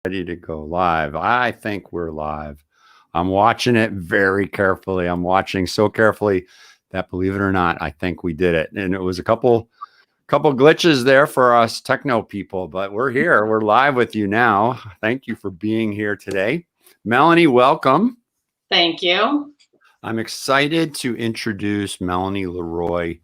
Ready to go live. I think we're live. I'm watching it very carefully. I'm watching so carefully that, believe it or not, I think we did it. And it was a couple glitches there for us techno people, but we're here. We're live with you now. Thank you for being here today. Melanie, welcome. Thank you. I'm excited to introduce Melanie Leroy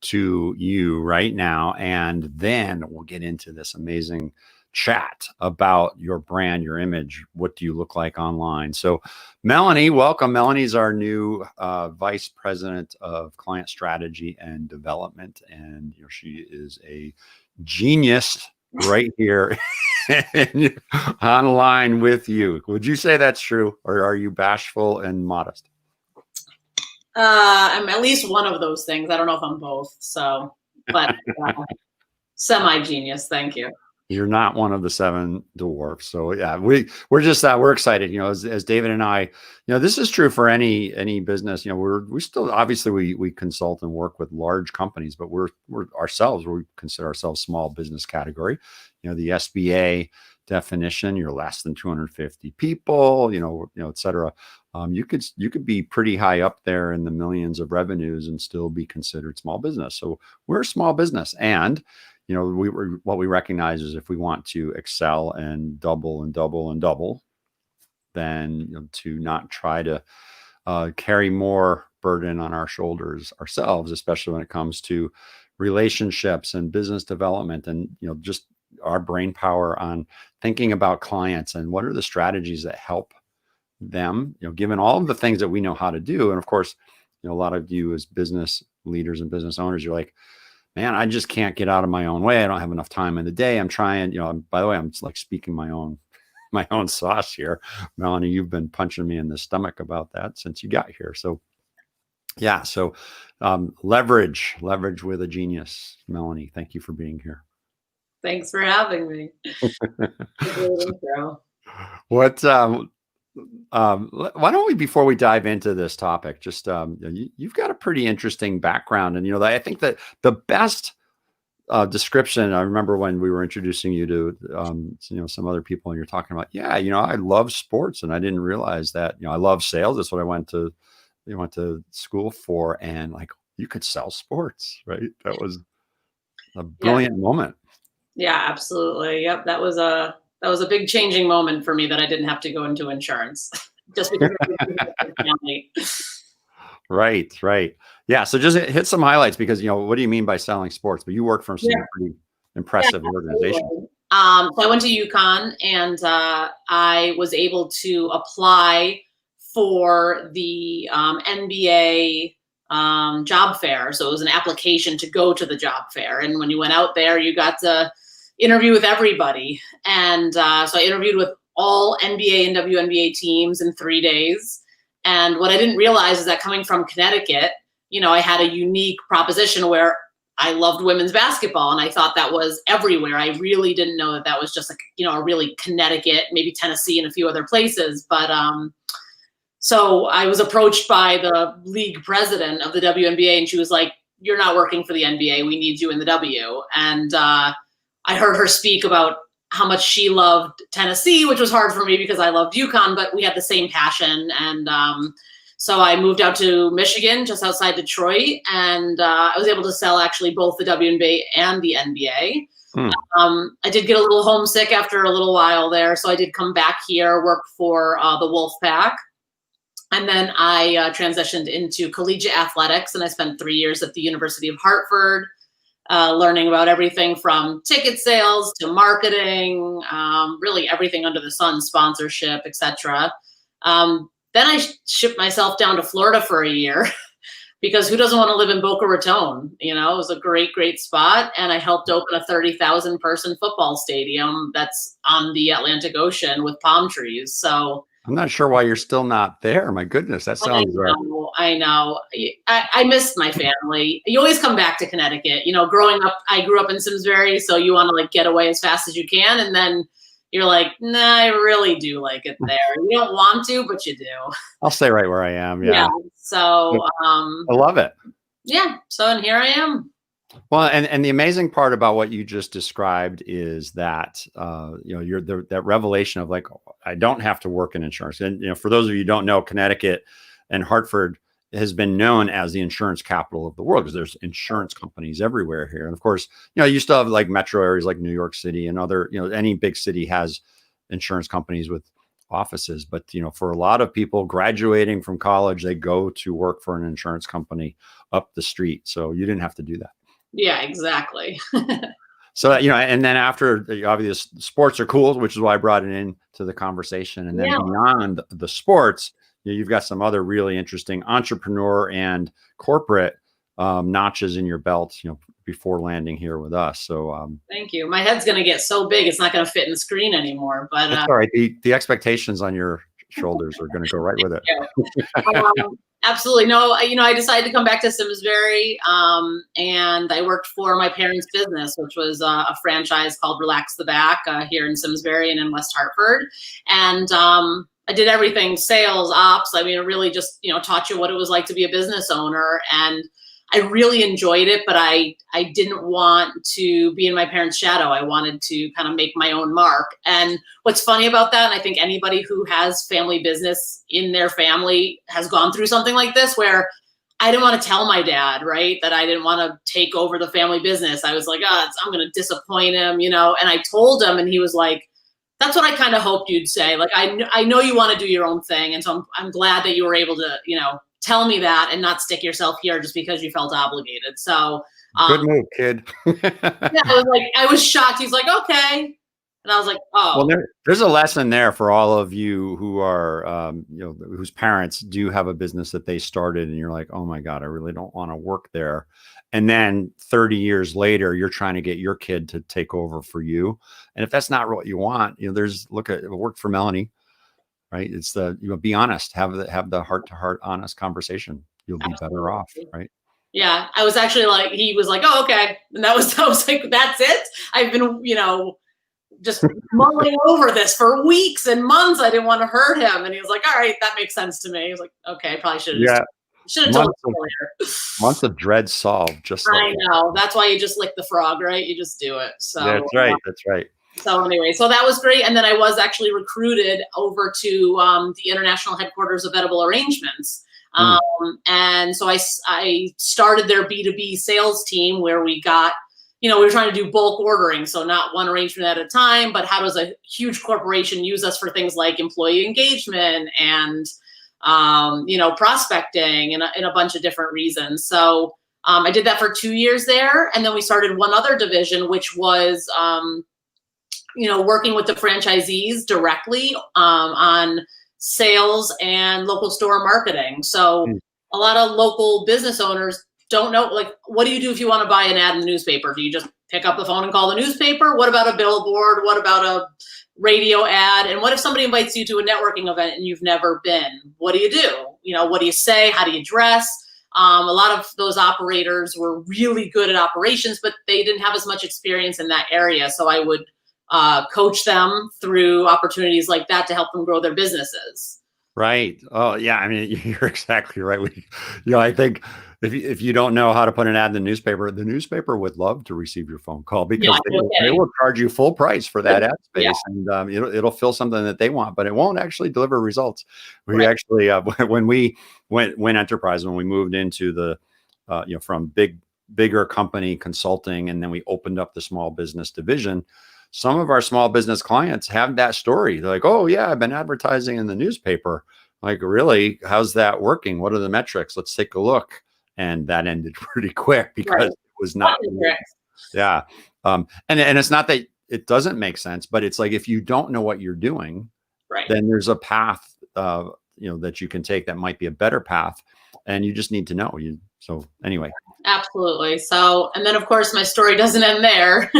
to you right now, and then we'll get into this amazing chat about your brand, your image. What do you look like online? So, Melanie, welcome. Melanie's our new Vice President of Client Strategy and Development, and she is a genius right here online with you. Would you say that's true, or are you bashful and modest? I'm at least one of those things. I don't know if I'm both. So, but semi-genius. Thank you. You're not one of the seven dwarfs. So yeah, we're just we're excited. As David and I, this is true for any business. We still obviously we consult and work with large companies, but we consider ourselves small business category. The SBA definition, you're less than 250 people. Et cetera. You could be pretty high up there in the millions of revenues and still be considered small business. So we're a small business, and what we recognize is if we want to excel and double and double and double, then to not try to carry more burden on our shoulders ourselves, especially when it comes to relationships and business development, and just our brain power on thinking about clients and what are the strategies that help them, given all of the things that we know how to do. And of course, a lot of you as business leaders and business owners, you're like, man, I just can't get out of my own way. I don't have enough time in the day. I'm trying, by the way, I'm like speaking my own sauce here. Melanie, you've been punching me in the stomach about that since you got here. So yeah. So leverage with a genius. Melanie, thank you for being here. Thanks for having me. What, why don't we, before we dive into this topic, just you've got a pretty interesting background, and I think that the best description, I remember when we were introducing you to some other people, and you're talking about, I love sports, and I didn't realize that I love sales. That's what I went to school for, and like you could sell sports, right? That was a brilliant moment. Yeah, absolutely. Yep, that was a big changing moment for me, that I didn't have to go into insurance just because of family. Right. Yeah. So just hit some highlights, because, what do you mean by selling sports? But you work for some pretty impressive organizations. So I went to UConn, and I was able to apply for the NBA job fair. So it was an application to go to the job fair. And when you went out there, you got to interview with everybody. And so I interviewed with all NBA and WNBA teams in 3 days. And what I didn't realize is that, coming from Connecticut, I had a unique proposition where I loved women's basketball, and I thought that was everywhere. I really didn't know that was just a really Connecticut, maybe Tennessee and a few other places. But so I was approached by the league president of the WNBA, and she was like, "You're not working for the NBA. We need you in the W." And I heard her speak about how much she loved Tennessee, which was hard for me because I loved UConn, but we had the same passion. And so I moved out to Michigan, just outside Detroit, and I was able to sell actually both the WNBA and the NBA. I did get a little homesick after a little while there, so I did come back here, work for the Wolfpack. And then I transitioned into collegiate athletics, and I spent 3 years at the University of Hartford, learning about everything from ticket sales to marketing, really everything under the sun, sponsorship, etc. Then I shipped myself down to Florida for a year because who doesn't want to live in Boca Raton? It was a great, great spot. And I helped open a 30,000 person football stadium that's on the Atlantic Ocean with palm trees. So I'm not sure why you're still not there. My goodness, that sounds right. I know. I missed my family. You always come back to Connecticut. Growing up, I grew up in Simsbury, so you want to get away as fast as you can, and then you're like, nah, I really do like it there. You don't want to, but you do. I'll stay right where I am. Yeah. So I love it. Yeah. So, and here I am. Well, and the amazing part about what you just described is that that revelation of like, "Oh, I don't have to work in insurance." And for those of you who don't know, Connecticut and Hartford has been known as the insurance capital of the world because there's insurance companies everywhere here. And of course, you still have like metro areas like New York City and other, any big city has insurance companies with offices. But for a lot of people graduating from college, they go to work for an insurance company up the street. So you didn't have to do that. Yeah, exactly. So, and then after obviously sports are cool, which is why I brought it into the conversation. And then Yeah. beyond the sports, you've got some other really interesting entrepreneur and corporate notches in your belt, before landing here with us. So Thank you. My head's going to get so big, it's not going to fit in the screen anymore. But that's all right. The expectations on your shoulders are going to go right with it. Absolutely. No, I decided to come back to Simsbury, and I worked for my parents' business, which was a franchise called Relax the Back here in Simsbury and in West Hartford. And I did everything, sales, ops. I mean, it really just, taught you what it was like to be a business owner. And I really enjoyed it, but I didn't want to be in my parents' shadow. I wanted to kind of make my own mark. And what's funny about that, and I think anybody who has family business in their family has gone through something like this, where I didn't want to tell my dad, right, that I didn't want to take over the family business. I was like, I'm going to disappoint him, and I told him, and he was like, that's what I kind of hoped you'd say. Like, I know you want to do your own thing. And so I'm glad that you were able to, tell me that and not stick yourself here just because you felt obligated. So good move, kid. yeah, I was shocked. He's like, okay. And I was like, oh. Well, there's a lesson there for all of you who are, whose parents do have a business that they started, and you're like, oh my God, I really don't want to work there. And then 30 years later, you're trying to get your kid to take over for you. And if that's not what you want, look at it worked for Melanie, right? It's be honest, have the heart to heart, honest conversation. You'll be better off, right? Yeah, I was actually like, he was like, oh, okay. And I was like, that's it. I've been, just mulling over this for weeks and months. I didn't want to hurt him. And he was like, all right, that makes sense to me. He was like, okay, I probably should have told him earlier. Months of dread solved. Just like I know. That's why you just lick the frog, right? You just do it. So that's right. That's right. So anyway, so that was great. And then I was actually recruited over to the international headquarters of Edible Arrangements. And so I started their B2B sales team where we got, we were trying to do bulk ordering. So not one arrangement at a time, but how does a huge corporation use us for things like employee engagement and, prospecting and a bunch of different reasons. So I did that for 2 years there. And then we started one other division, which was, working with the franchisees directly on sales and local store marketing. So a lot of local business owners don't know, like, what do you do if you want to buy an ad in the newspaper? Do you just pick up the phone and call the newspaper? What about a billboard? What about a radio ad? And what if somebody invites you to a networking event and you've never been? What do? What do you say? How do you dress? A lot of those operators were really good at operations, but they didn't have as much experience in that area. So I would coach them through opportunities like that to help them grow their businesses. Right. Oh, yeah. I mean, you're exactly right. I think if you don't know how to put an ad in the newspaper would love to receive your phone call because they will charge you full price for that ad space, and it'll fill something that they want, but it won't actually deliver results. We actually, when we went enterprise, when we moved into the, from bigger company consulting, and then we opened up the small business division. Some of our small business clients have that story. They're like, oh yeah, I've been advertising in the newspaper. Like, really? How's that working? What are the metrics? Let's take a look. And that ended pretty quick because it was not. Yeah. And it's not that it doesn't make sense, but it's like, if you don't know what you're doing, then there's a path, that you can take that might be a better path. And you just need to know. So anyway. Absolutely. So, and then of course my story doesn't end there.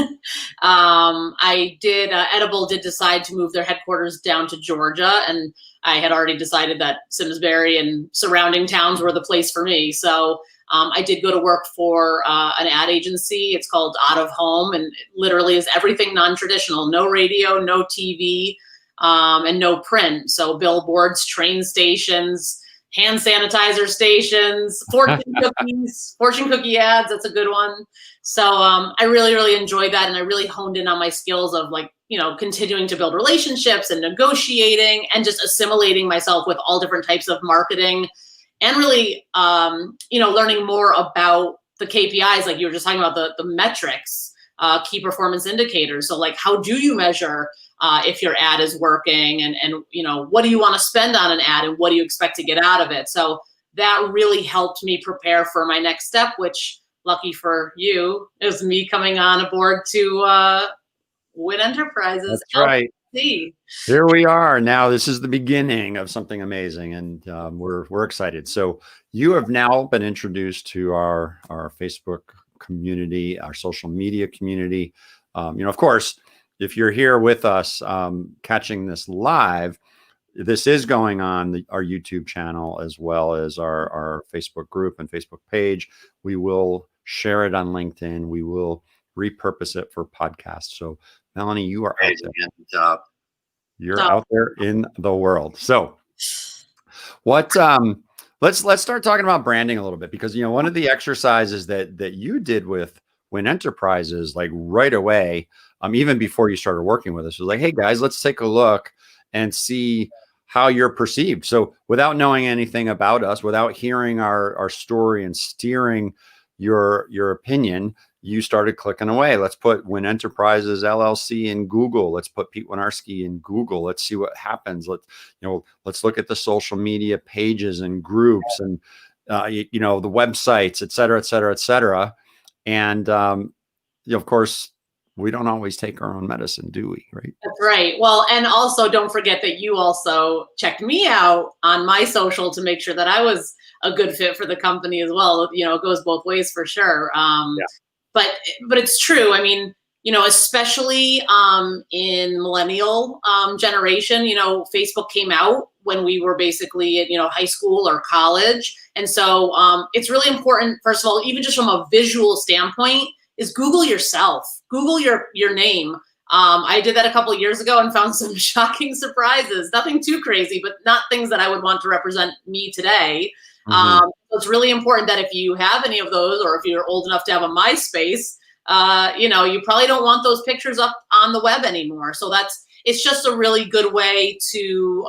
Edible did decide to move their headquarters down to Georgia, and I had already decided that Simsbury and surrounding towns were the place for me. So I did go to work for an ad agency. It's called Out of Home, and it literally is everything non-traditional, no radio, no TV, and no print. So billboards, train stations, hand sanitizer stations, fortune cookies, fortune cookie ads. That's a good one. So I really, really enjoyed that. And I really honed in on my skills of like, continuing to build relationships and negotiating and just assimilating myself with all different types of marketing and really, learning more about the KPIs. Like you were just talking about the metrics, key performance indicators. So like, how do you measure if your ad is working and what do you want to spend on an ad and what do you expect to get out of it? So that really helped me prepare for my next step, which lucky for you is me coming on aboard to Win Enterprises. That's right. LLC. Here we are. Now this is the beginning of something amazing, and we're excited. So you have now been introduced to our Facebook community, our social media community. Of course, if you're here with us catching this live, this is going on our YouTube channel as well as our Facebook group and Facebook page. We will share it on LinkedIn. We will repurpose it for podcasts. So Melanie, you are out there. You're out there in the world. So what let's start talking about branding a little bit, because one of the exercises that you did with Win Enterprises, like right away, even before you started working with us, was like, hey guys, let's take a look and see how you're perceived. So without knowing anything about us, without hearing our story and steering your opinion, you started clicking away. Let's put Win Enterprises LLC in Google. Let's put Pete Winarski in Google. Let's see what happens. Let's look at the social media pages and groups and the websites, et cetera, et cetera, et cetera. And of course, we don't always take our own medicine, do we? Right. That's right. Well, and also don't forget that you also checked me out on my social to make sure that I was a good fit for the company as well. It goes both ways for sure. But it's true. I mean, especially in millennial generation, Facebook came out when we were basically at, high school or college. And so it's really important, first of all, even just from a visual standpoint, is Google yourself. Google your name. I did that a couple of years ago and found some shocking surprises. Nothing too crazy, but not things that I would want to represent me today. So it's really important that if you have any of those, or if you're old enough to have a MySpace, you probably don't want those pictures up on the web anymore. So it's just a really good way to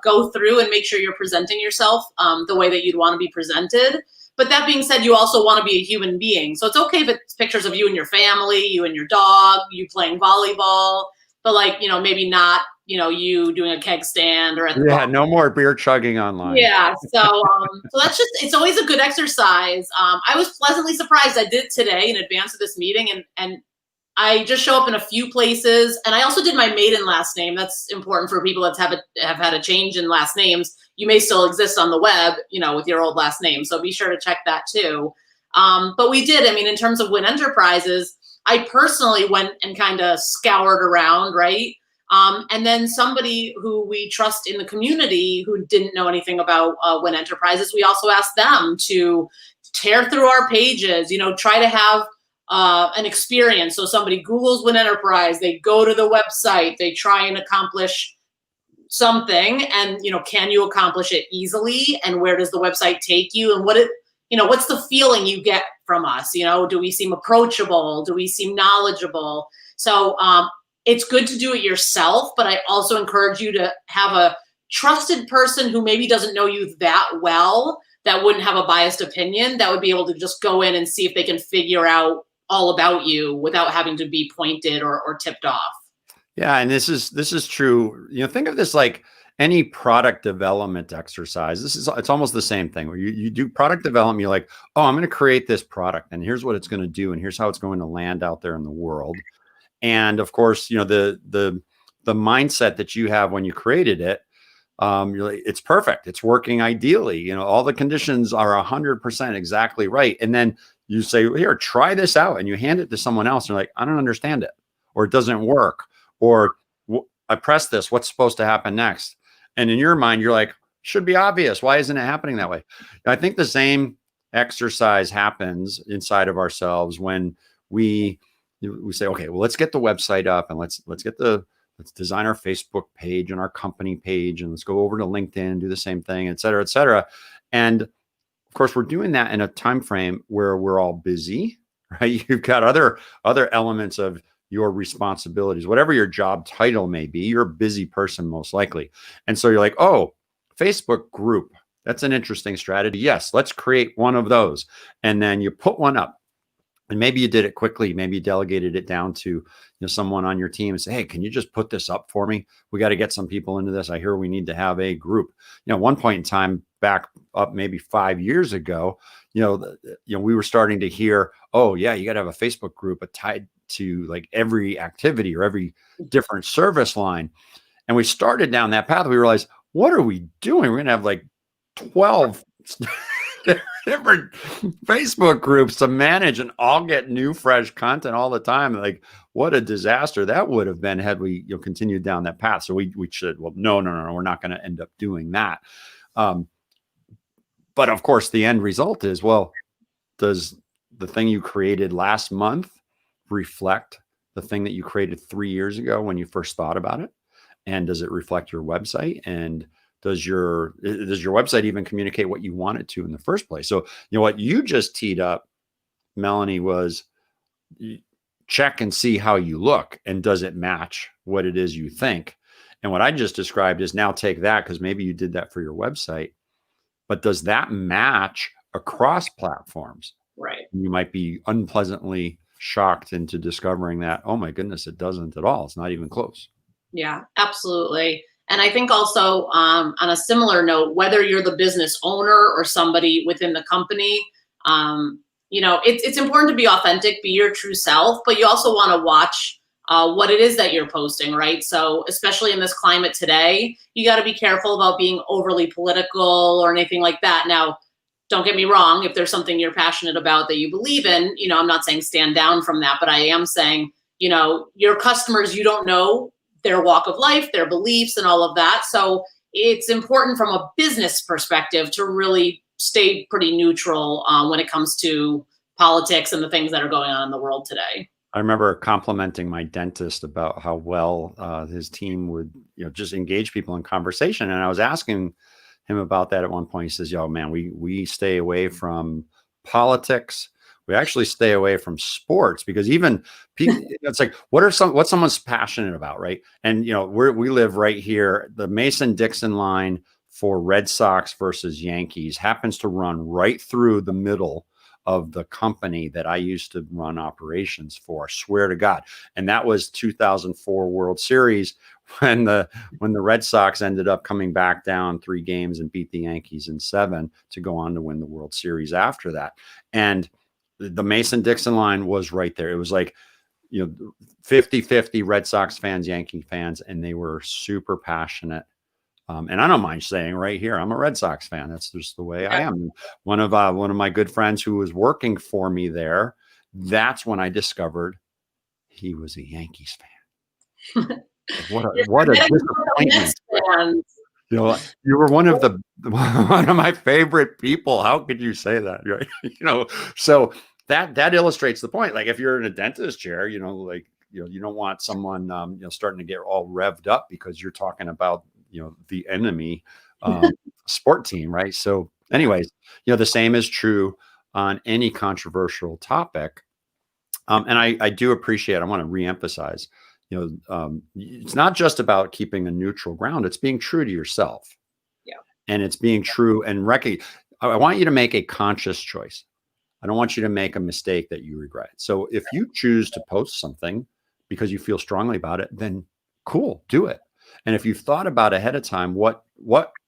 go through and make sure you're presenting yourself the way that you'd want to be presented. But that being said, you also want to be a human being. So it's okay if it's pictures of you and your family, you and your dog, you playing volleyball, but maybe not, you doing a keg stand or at the no more beer chugging online. Yeah. So it's always a good exercise. I was pleasantly surprised. I did it today in advance of this meeting, and I just show up in a few places. And I also did my maiden last name. That's important for people that have had a change in last names. You may still exist on the web, with your old last name. So be sure to check that too. But we did, in terms of Win Enterprises, I personally went and kind of scoured around, right? And then somebody who we trust in the community who didn't know anything about Win Enterprises, we also asked them to tear through our pages, try to have an experience. So somebody Googles Win Enterprise, they go to the website, they try and accomplish something, and can you accomplish it easily, and where does the website take you, and what's the feeling you get from us? Do we seem approachable? Do we seem knowledgeable? So it's good to do it yourself, but I also encourage you to have a trusted person who maybe doesn't know you that well, that wouldn't have a biased opinion, that would be able to just go in and see if they can figure out all about you without having to be pointed or tipped off. Yeah, and this is true. Think of this like any product development exercise. It's almost the same thing where you do product development. You're like, oh, I'm going to create this product, and here's what it's going to do, and here's how it's going to land out there in the world. And of course, the mindset that you have when you created it, you're like, it's perfect. It's working ideally. All the conditions are 100% exactly right. And then you say, well, here, try this out, and you hand it to someone else. And you're like, I don't understand it, or it doesn't work, or I press this. What's supposed to happen next? And in your mind, you're like, should be obvious. Why isn't it happening that way? I think the same exercise happens inside of ourselves when we say, okay, well, let's get the website up, and let's get the let's design our Facebook page and our company page, and let's go over to LinkedIn, do the same thing, et cetera, et cetera. And of course, we're doing that in a time frame where we're all busy, right? You've got other elements of your responsibilities, whatever your job title may be. You're a busy person, most likely. And so you're like, oh, Facebook group, that's an interesting strategy. Yes, let's create one of those. And then you put one up. And maybe you did it quickly. Maybe you delegated it down to someone on your team and say, hey, can you just put this up for me? We got to get some people into this. I hear we need to have a group. One point in time back up maybe 5 years ago, we were starting to hear, oh yeah, you got to have a Facebook group tied to like every activity or every different service line. And we started down that path. We realized, what are we doing? We're going to have like 12 different Facebook groups to manage and all get new, fresh content all the time. Like, what a disaster that would have been had we continued down that path. So we should, well, no, we're not going to end up doing that. But of course, the end result is, well, does the thing you created last month reflect the thing that you created 3 years ago when you first thought about it? And does it reflect your website? And does your website even communicate what you want it to in the first place? So, what you just teed up, Melanie, was check and see how you look, and does it match what it is you think? And what I just described is now take that, because maybe you did that for your website, but does that match across platforms? Right. You might be unpleasantly shocked into discovering that, oh my goodness, it doesn't at all. It's not even close. Yeah, absolutely. And I think also on a similar note, whether you're the business owner or somebody within the company, it's important to be authentic, be your true self, but you also want to watch what it is that you're posting, right? So especially in this climate today, you got to be careful about being overly political or anything like that. Now, don't get me wrong, if there's something you're passionate about that you believe in, I'm not saying stand down from that, but I am saying, your customers, you don't know their walk of life, their beliefs, and all of that. So it's important from a business perspective to really stay pretty neutral when it comes to politics and the things that are going on in the world today. I remember complimenting my dentist about how well his team would, just engage people in conversation. And I was asking him about that at one point. He says, yo, man, we stay away from politics. We actually stay away from sports, because even people, it's like, what someone's passionate about, right? And we live right here. The Mason-Dixon line for Red Sox versus Yankees happens to run right through the middle of the company that I used to run operations for. I swear to God. And that was 2004 World Series when the Red Sox ended up coming back down 3 games and beat the Yankees in 7 to go on to win the World Series after that. And the Mason-Dixon line was right there. It was like, 50-50 Red Sox fans, Yankee fans, and they were super passionate. And I don't mind saying right here, I'm a Red Sox fan. That's just the way I am. One of my good friends who was working for me there, that's when I discovered he was a Yankees fan. What a disappointment. You were one of my favorite people. How could you say that? Right? So that illustrates the point. Like, if you're in a dentist chair, you don't want someone starting to get all revved up because you're talking about the enemy sport team, right? So anyways, the same is true on any controversial topic. And I do appreciate, I want to reemphasize, it's not just about keeping a neutral ground. It's being true to yourself. Yeah. And it's being true and I want you to make a conscious choice. I don't want you to make a mistake that you regret. So if you choose to post something because you feel strongly about it, then cool, do it. And if you've thought about ahead of time, what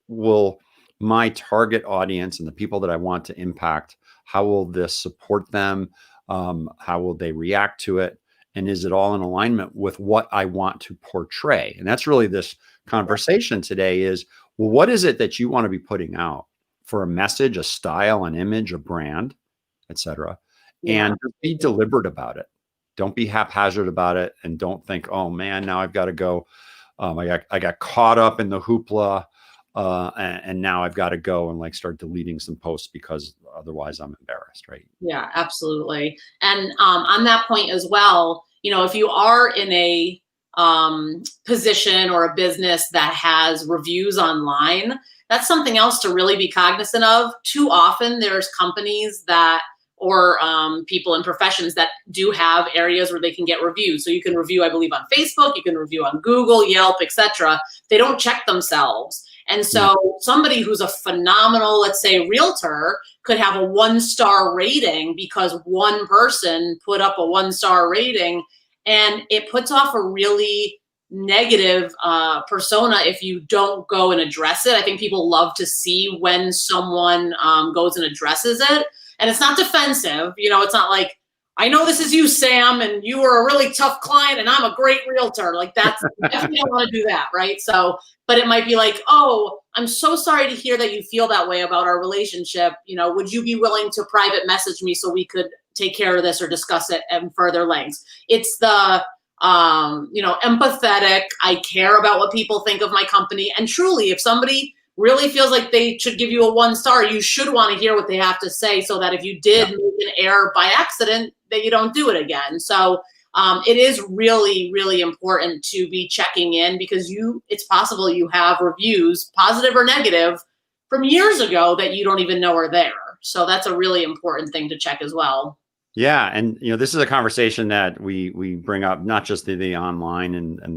will my target audience and the people that I want to impact, how will this support them? How will they react to it? And is it all in alignment with what I want to portray? And that's really this conversation today is, well, what is it that you want to be putting out for a message, a style, an image, a brand, et cetera? Yeah. And be deliberate about it. Don't be haphazard about it. And don't think, oh man, now I've got to go. I got caught up in the hoopla. And now I've got to go and start deleting some posts because otherwise I'm embarrassed, right? Yeah, absolutely. And on that point as well, if you are in a position or a business that has reviews online, that's something else to really be cognizant of. Too often there's companies that or people in professions that do have areas where they can get reviews. So you can review, I believe, on Facebook, you can review on Google, Yelp, etc. They don't check themselves. And so somebody who's a phenomenal, let's say, realtor could have a 1-star rating because one person put up a 1-star rating, and it puts off a really negative persona if you don't go and address it. I think people love to see when someone goes and addresses it. And it's not defensive. It's not like, I know this is you, Sam, and you were a really tough client and I'm a great realtor. Like that's, you definitely don't want to do that, right? So, but it might be like, oh, I'm so sorry to hear that you feel that way about our relationship. Would you be willing to private message me so we could take care of this or discuss it in further lengths? It's the, empathetic, I care about what people think of my company. And truly, if somebody really feels like they should give you a 1-star, you should want to hear what they have to say so that if you did make an error by accident, that you don't do it again. So it is really, really important to be checking in because it's possible you have reviews, positive or negative, from years ago that you don't even know are there. So that's a really important thing to check as well. Yeah. And, this is a conversation that we bring up, not just the online and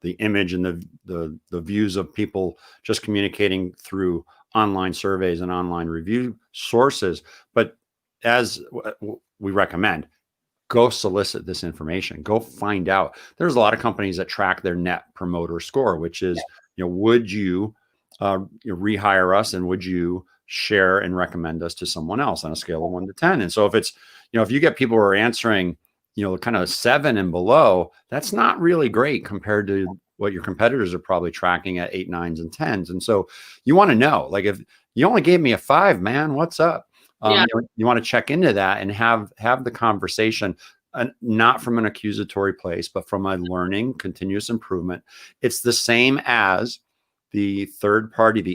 the image and the views of people just communicating through online surveys and online review sources. But as we recommend, go solicit this information, go find out. There's a lot of companies that track their net promoter score, which is, would you rehire us and would you share and recommend us to someone else on a scale of 1 to 10? And so if it's, if you get people who are answering, kind of 7 and below, that's not really great compared to what your competitors are probably tracking at 8, 9s, and 10s. And so you want to know, like, if you only gave me a 5, man, what's up? You want to check into that and have the conversation, not from an accusatory place, but from a learning, continuous improvement. It's the same as the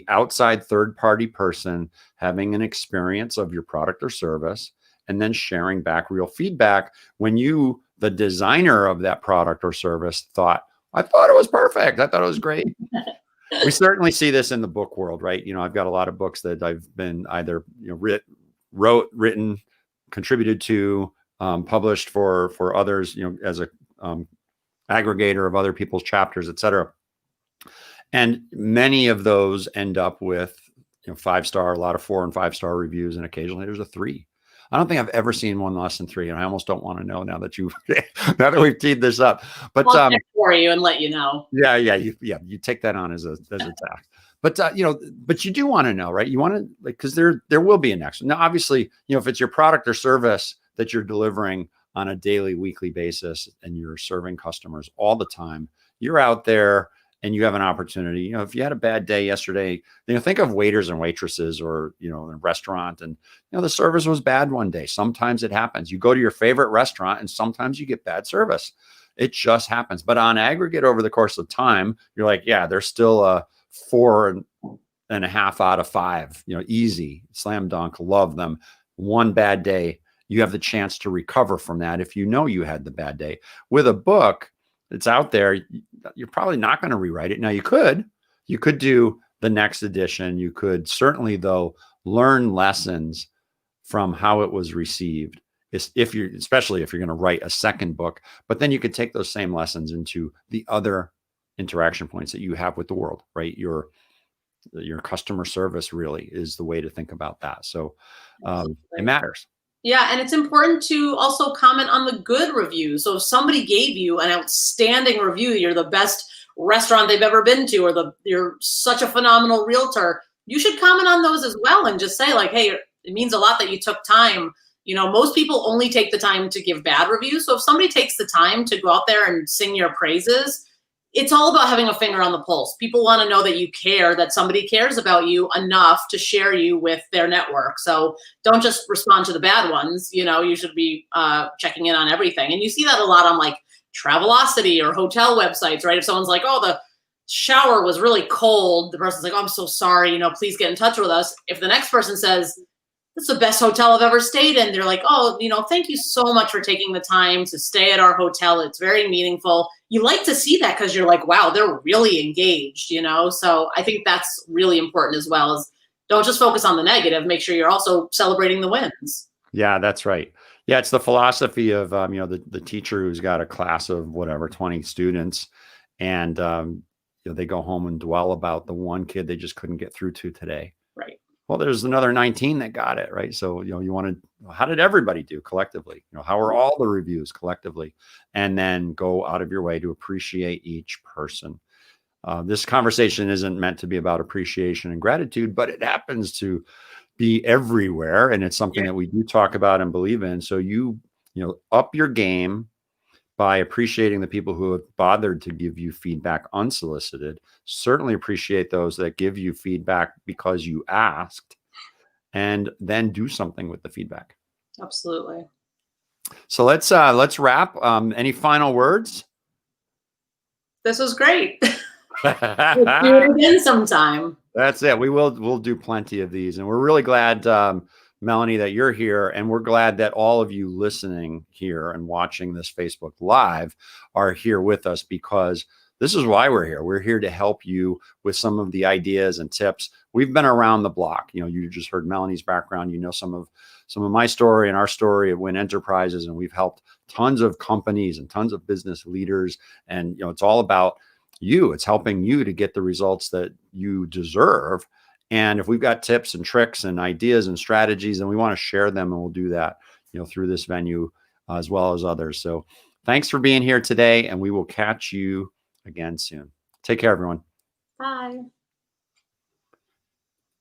outside third party person having an experience of your product or service and then sharing back real feedback when you, the designer of that product or service, I thought it was perfect. I thought it was great. We certainly see this in the book world, right? I've got a lot of books that I've been either written, contributed to, published for others, as a aggregator of other people's chapters, et cetera. And many of those end up with 5-star, a lot of 4 and 5-star reviews, and occasionally there's a 3. I don't think I've ever seen one less than 3, and I almost don't want to know now that we've teed this up. But I'll check for you and let you know. Yeah, you take that on as a task. But but you do want to know, right? You want to, because there will be a next one. Now, obviously, if it's your product or service that you're delivering on a daily, weekly basis, and you're serving customers all the time, you're out there and you have an opportunity. If you had a bad day yesterday, think of waiters and waitresses, or in a restaurant, and the service was bad one day. Sometimes it happens. You go to your favorite restaurant and sometimes you get bad service. It just happens. But on aggregate over the course of time, you're like, yeah, there's still a 4.5 out of 5. Easy, slam dunk, love them. One bad day, you have the chance to recover from that if you had the bad day. With a book, it's out there, you're probably not going to rewrite it. Now you could do the next edition. You could certainly, though, learn lessons from how it was received, especially if you're going to write a second book. But then you could take those same lessons into the other interaction points that you have with the world, right? Your customer service really is the way to think about that. So it matters. Yeah, and it's important to also comment on the good reviews. So if somebody gave you an outstanding review, you're the best restaurant they've ever been to, or you're such a phenomenal realtor, you should comment on those as well and just say, like, hey, it means a lot that you took time. Most people only take the time to give bad reviews. So if somebody takes the time to go out there and sing your praises, it's all about having a finger on the pulse. People want to know that you care, that somebody cares about you enough to share you with their network. So don't just respond to the bad ones. You should be checking in on everything. And you see that a lot on like Travelocity or hotel websites, right? If someone's like, oh, the shower was really cold, the person's like, oh, I'm so sorry, please get in touch with us. If the next person says, this is the best hotel I've ever stayed in. They're like, oh, thank you so much for taking the time to stay at our hotel. It's very meaningful. You like to see that because you're like, wow, they're really engaged. So I think that's really important as well, is don't just focus on the negative. Make sure you're also celebrating the wins. Yeah, that's right. Yeah, it's the philosophy of the teacher who's got a class of whatever 20 students, and they go home and dwell about the one kid they just couldn't get through to today. Right. Well, there's another 19 that got it, right? So you want to, how did everybody do collectively? How are all the reviews collectively? And then go out of your way to appreciate each person. This conversation isn't meant to be about appreciation and gratitude, but it happens to be everywhere, and it's something that we do talk about and believe in. So up your game by appreciating the people who have bothered to give you feedback unsolicited. Certainly appreciate those that give you feedback because you asked, and then do something with the feedback. Absolutely. So let's wrap. Any final words? This was great. Let's do it again sometime. That's it. We'll do plenty of these, and we're really glad, Melanie, that you're here, and we're glad that all of you listening here and watching this Facebook Live are here with us, because this is why we're here. We're here to help you with some of the ideas and tips. We've been around the block. You just heard Melanie's background. Some of my story and our story at Win Enterprises, and we've helped tons of companies and tons of business leaders. And it's all about you. It's helping you to get the results that you deserve. And if we've got tips and tricks and ideas and strategies, then we want to share them, and we'll do that, through this venue as well as others. So thanks for being here today, and we will catch you again soon. Take care, everyone. Bye.